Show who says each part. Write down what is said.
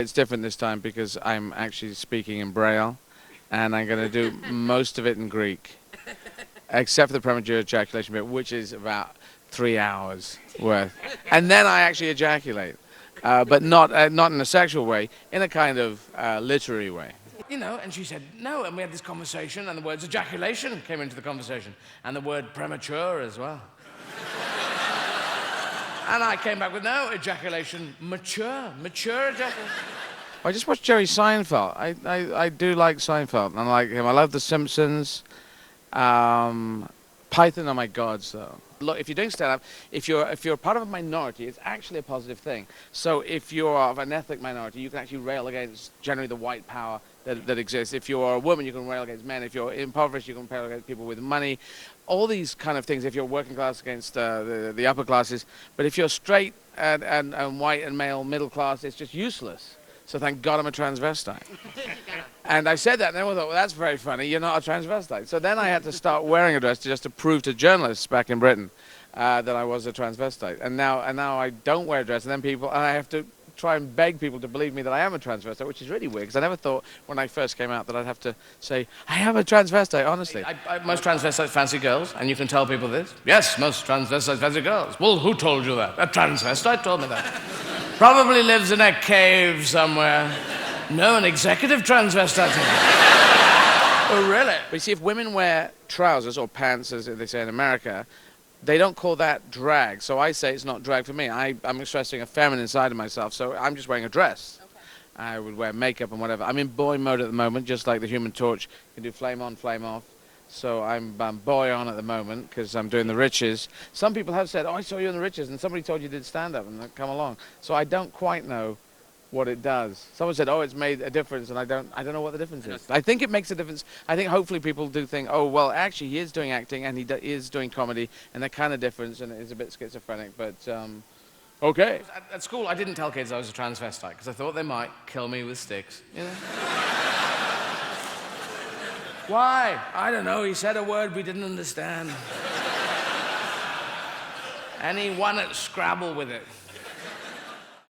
Speaker 1: It's different this time because I'm actually speaking in Braille, and I'm going to do most of it in Greek, except for the premature ejaculation bit, which is about 3 hours worth. And then I actually ejaculate, but not in a sexual way, in a kind of literary way. You know, and she said no, and we had this conversation, and the words ejaculation came into the conversation, and the word premature as well. And I came back with no, ejaculation, mature ejaculation. I just watched Jerry Seinfeld. I do like Seinfeld, and I like him. I love The Simpsons. Python are my gods, though. Look, if you're doing stand-up, if you're part of a minority, it's actually a positive thing. So if you're of an ethnic minority, you can actually rail against generally the white power that exists. If you're a woman, you can rail against men. If you're impoverished, you can rail against people with money. All these kind of things. If you're working class against the upper classes, but if you're straight and white and male, middle class, it's just useless. So thank God I'm a transvestite. And I said that, and everyone thought, well, that's very funny. You're not a transvestite. So then I had to start wearing a dress just to prove to journalists back in Britain that I was a transvestite. And now I don't wear a dress, and then I have to try and beg people to believe me that I am a transvestite, which is really weird, because I never thought when I first came out that I'd have to say, I am a transvestite, honestly. Most transvestites fancy girls, and you can tell people this. Yes, most transvestites fancy girls. Well, who told you that? A transvestite told me that. Probably lives in a cave somewhere. No, an executive transvestite. Oh, really? But you see, if women wear trousers or pants, as they say in America, they don't call that drag. So I say it's not drag for me. I'm expressing a feminine side of myself, so I'm just wearing a dress. Okay. I would wear makeup and whatever. I'm in boy mode at the moment, just like the Human Torch. You can do flame on, flame off. So I'm boy on at the moment because I'm doing the Riches. Some people have said, oh, I saw you in the Riches, and somebody told you did stand-up, and come along. So I don't quite know what it does. Someone said, oh, it's made a difference, and I don't know what the difference is. I think it makes a difference. I think hopefully people do think, oh, well, actually, he is doing acting, and he is doing comedy, and they're kind of different, and it's a bit schizophrenic, but okay. At school, I didn't tell kids I was a transvestite, because I thought they might kill me with sticks, you know? Why? I don't know. He said a word we didn't understand. And he won at Scrabble with it.